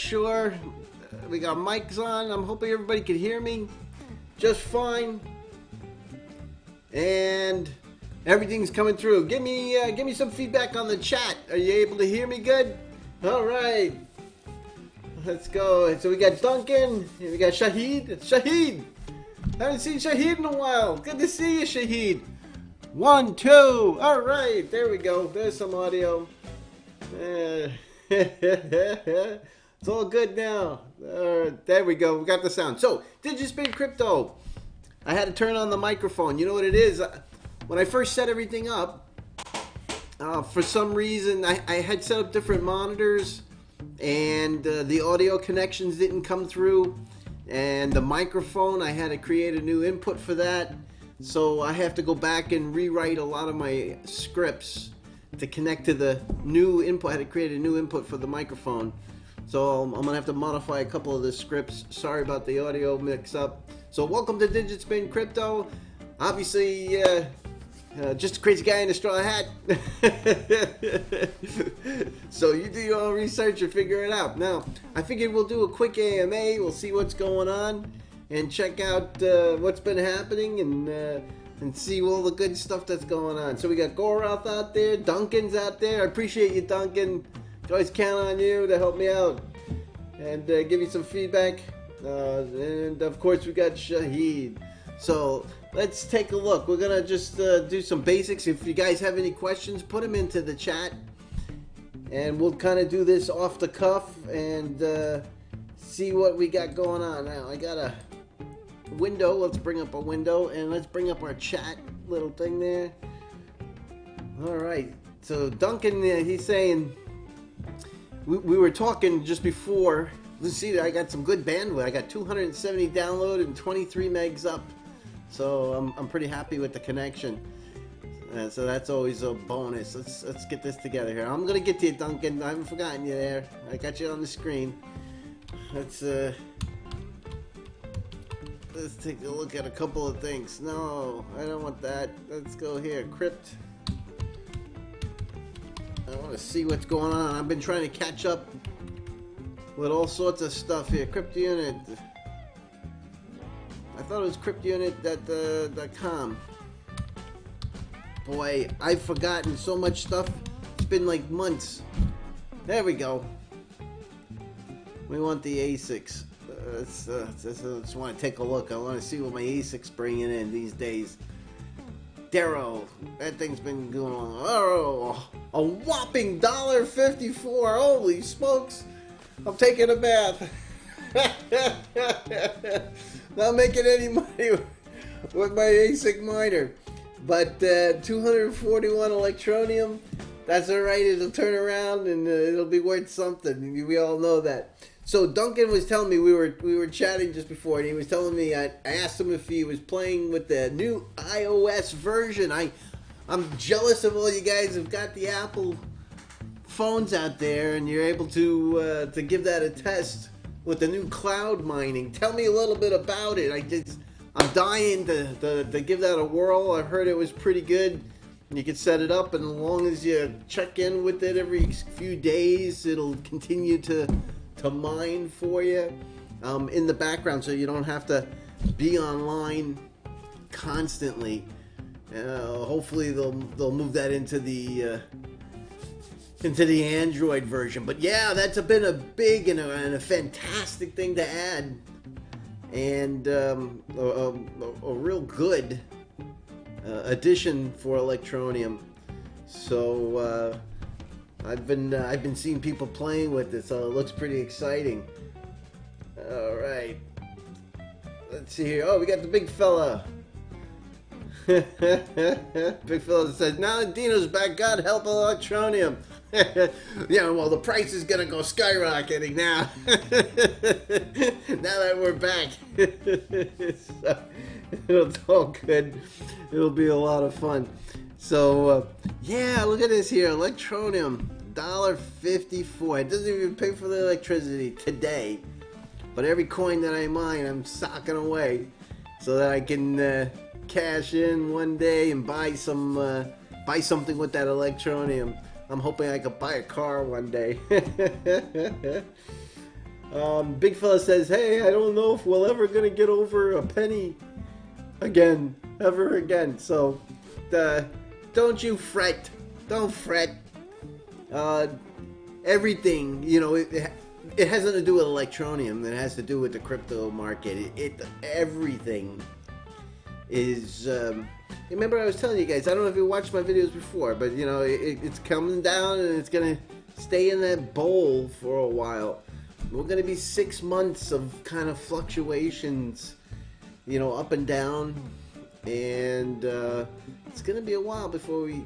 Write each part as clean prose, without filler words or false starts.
sure we got mics on. I'm hoping everybody can hear me just fine, and everything's coming through. Give me some feedback on the chat. Are you able to hear me good? All right, let's go. So we got Duncan, and we got Shahid. Shahid, haven't seen Shahid in a while. Good to see you, Shahid. 1, 2. All right, there we go. There's some audio. It's all good now. There we go. We got the sound. So, DigitSpin Crypto. I had to turn on the microphone. You know what it is? When I first set everything up, for some reason, I had set up different monitors, and the audio connections didn't come through. And the microphone, I had to create a new input for that. So I have to go back and rewrite a lot of my scripts to connect to the new input. I had to create a new input for the microphone. So I'm going to have to modify a couple of the scripts. Sorry about the audio mix-up. So welcome to DigitSpin Crypto. Obviously, just a crazy guy in a straw hat. So you do your own research and figure it out. Now, I figured we'll do a quick AMA. We'll see what's going on and check out what's been happening and see all the good stuff that's going on. So we got Gorath out there. Duncan's out there. I appreciate you, Duncan. Always count on you to help me out and give me some feedback. And of course we got Shahid. So let's take a look. We're gonna just do some basics. If you guys have any questions, put them into the chat, and we'll kind of do this off the cuff and see what we got going on. Now I got a window. Let's bring up a window and let's bring up our chat little thing there. All right. So Duncan, he's saying we were talking just before. Let's see, I got some good bandwidth. I got 270 download and 23 megs up. So I'm pretty happy with the connection. So that's always a bonus. Let's get this together here. I'm gonna get to you, Duncan. I haven't forgotten you there. I got you on the screen. Let's take a look at a couple of things. No, I don't want that. Let's go here. Crypt. I want to see what's going on. I've been trying to catch up with all sorts of stuff here. Crypt Unit. I thought it was cryptunit.com. Boy, I've forgotten so much stuff. It's been like months. There we go. We want the ASICs. I just want to take a look. I want to see what my ASIC's bringing in these days. Darrow, that thing's been going on. Oh, a whopping $1.54. Holy smokes! I'm taking a bath. Not making any money with my ASIC miner, but 241 Electroneum. That's all right. It'll turn around and it'll be worth something. We all know that. So Duncan was telling me, we were chatting just before, and he was telling me, I asked him if he was playing with the new iOS version. I'm jealous of all you guys who've got the Apple phones out there, and you're able to give that a test with the new cloud mining. Tell me a little bit about it. I'm dying to give that a whirl. I heard it was pretty good. You can set it up, and as long as you check in with it every few days, it'll continue to mine for you in the background, so you don't have to be online constantly. Hopefully they'll move that into the Android version. But yeah, that's been a big and a fantastic thing to add, and a real good addition for Electroneum. So I've been seeing people playing with it, so it looks pretty exciting. All right, let's see here. Oh, we got the big fella. Big fella that says, now that Dino's back, God help Electroneum. Yeah, well, the price is gonna go skyrocketing now. Now that we're back. So, it's all good. It'll be a lot of fun. So, yeah, look at this here. Electroneum, $1.54. It doesn't even pay for the electricity today. But every coin that I mine, I'm socking away so that I can cash in one day and buy something with that Electroneum. I'm hoping I could buy a car one day. Big fella says, hey, I don't know if we're ever going to get over a penny again, ever again. So, don't you fret. Don't fret. Everything, you know, it has nothing to do with Electroneum. It has to do with the crypto market. Everything is... remember I was telling you guys, I don't know if you watched my videos before, but, you know, it's coming down and it's going to stay in that bowl for a while. We're going to be 6 months of kind of fluctuations, you know, up and down, and it's going to be a while before we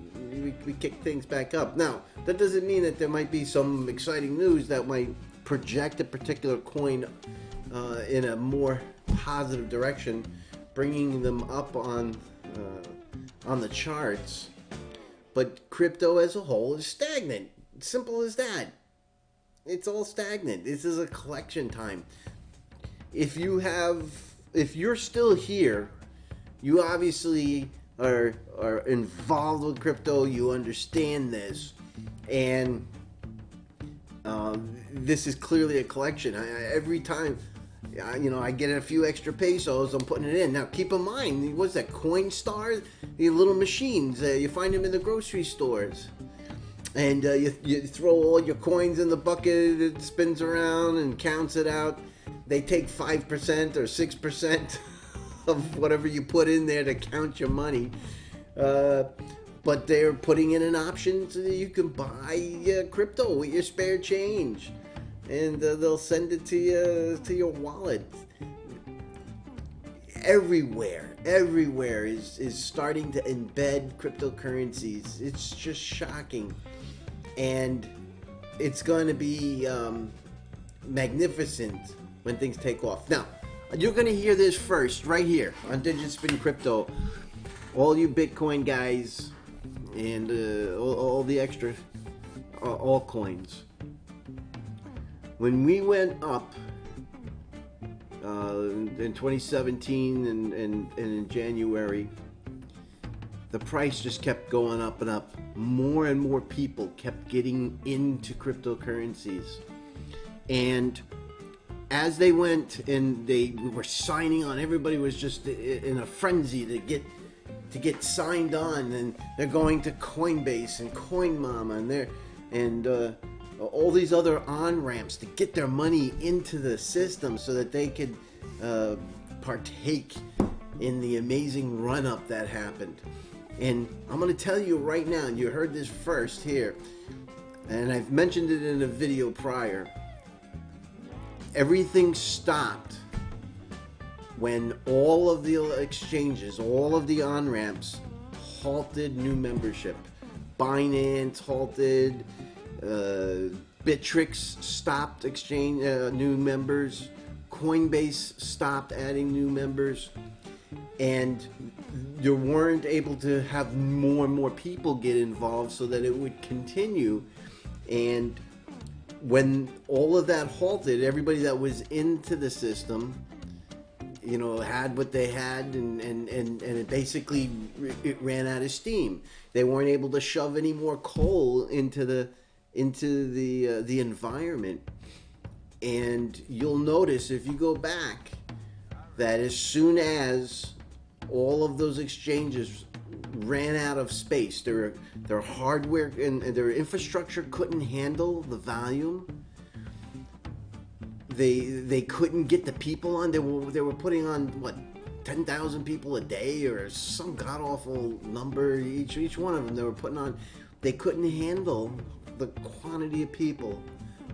kick things back up. Now, that doesn't mean that there might be some exciting news that might project a particular coin in a more positive direction, bringing them up on the charts. But crypto as a whole is stagnant. Simple as that. It's all stagnant. This is a collection time. If you're still here, you obviously are involved with crypto. You understand this, and this is clearly a collection. Every time, you know, I get a few extra pesos, I'm putting it in. Now, keep in mind, what's that? Coinstar, the little machines. You find them in the grocery stores. And you throw all your coins in the bucket, it spins around and counts it out. They take 5% or 6% of whatever you put in there to count your money. But they're putting in an option so that you can buy crypto with your spare change. And they'll send it to your wallet. Everywhere is starting to embed cryptocurrencies. It's just shocking. And it's going to be magnificent when things take off. Now, you're going to hear this first right here on DigitSpin Crypto. All you Bitcoin guys and all the extra altcoins. When we went up in 2017 and in January, the price just kept going up and up. More and more people kept getting into cryptocurrencies. And as they went and they were signing on, everybody was just in a frenzy to get signed on, and they're going to Coinbase and CoinMama and all these other on-ramps to get their money into the system so that they could partake in the amazing run-up that happened. And I'm going to tell you right now, and you heard this first here, and I've mentioned it in a video prior, everything stopped when all of the exchanges, all of the on-ramps halted new membership. Binance halted, Bittrex stopped exchange new members, Coinbase stopped adding new members, and you weren't able to have more and more people get involved so that it would continue. And when all of that halted, everybody that was into the system, you know, had what they had, and it basically it ran out of steam. They weren't able to shove any more coal into the environment. And you'll notice if you go back that as soon as all of those exchanges ran out of space, their hardware and their infrastructure couldn't handle the volume. They couldn't get the people on. They were putting on what, 10,000 people a day or some god awful number each one of them. They were putting on. They couldn't handle the quantity of people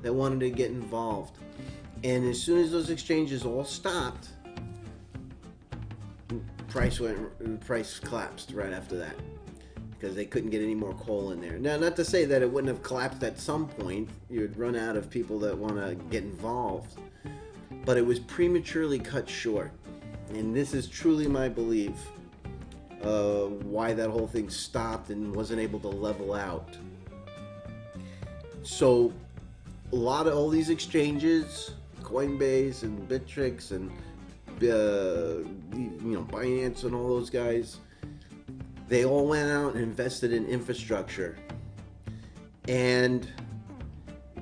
that wanted to get involved. And as soon as those exchanges all stopped, price collapsed right after that, because they couldn't get any more coal in there. Now, not to say that it wouldn't have collapsed at some point. You'd run out of people that want to get involved, but it was prematurely cut short. And this is truly my belief why that whole thing stopped and wasn't able to level out. So a lot of all these exchanges, Coinbase and Bittrex and Binance and all those guys, they all went out and invested in infrastructure. And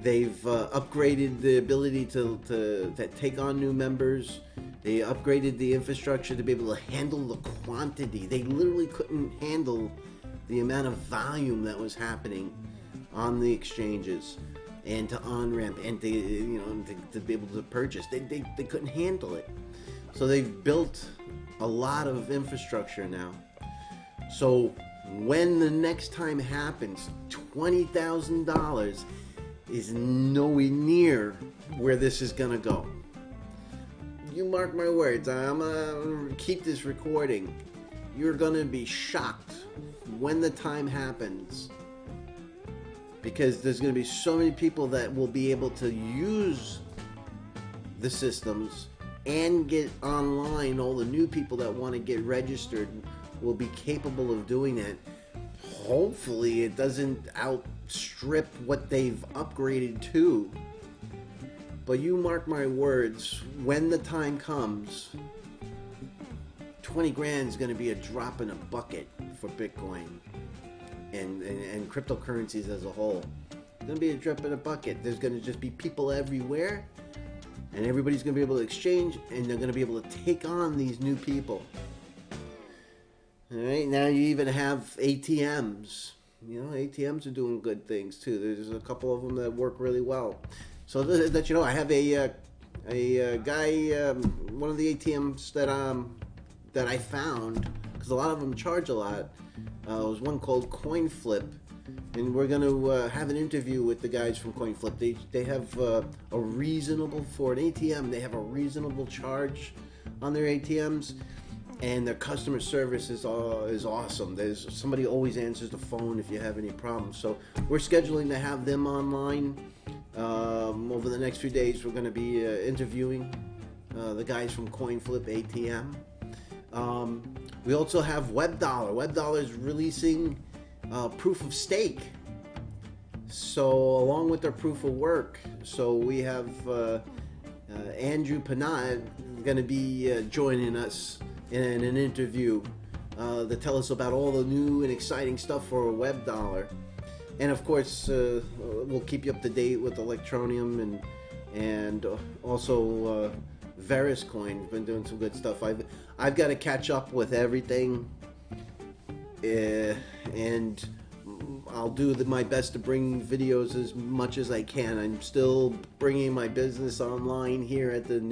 They've upgraded the ability to take on new members. They upgraded the infrastructure to be able to handle the quantity. They literally couldn't handle the amount of volume that was happening on the exchanges and to on-ramp and to be able to purchase. They couldn't handle it. So they've built a lot of infrastructure now. So when the next time happens, $20,000 is nowhere near where this is gonna go. You mark my words, I'm gonna keep this recording. You're gonna be shocked when the time happens, because there's gonna be so many people that will be able to use the systems and get online. All the new people that want to get registered will be capable of doing that. Hopefully it doesn't outstrip what they've upgraded to. But you mark my words, when the time comes, 20 grand is going to be a drop in a bucket for Bitcoin and cryptocurrencies as a whole. It's going to be a drop in a bucket. There's going to just be people everywhere, and everybody's going to be able to exchange, and they're going to be able to take on these new people. All right, now you even have ATMs. You know, ATMs are doing good things too. There's a couple of them that work really well. So that you know, I have a guy, one of the ATMs that I found, because a lot of them charge a lot. Was one called CoinFlip, and we're going to have an interview with the guys from CoinFlip. They have a reasonable, for an ATM, they have a reasonable charge on their ATMs. And their customer service is awesome. There's somebody always answers the phone if you have any problems. So we're scheduling to have them online over the next few days. We're going to be interviewing the guys from CoinFlip ATM. We also have WebDollar. WebDollar is releasing proof of stake. So along with their proof of work. So we have Andrew Panat going to be joining us in an interview to tell us about all the new and exciting stuff for WebDollar. And of course, we'll keep you up to date with Electroneum and also Veriscoin. Been doing some good stuff. I've got to catch up with everything, and I'll do my best to bring videos as much as I can. I'm still bringing my business online here at the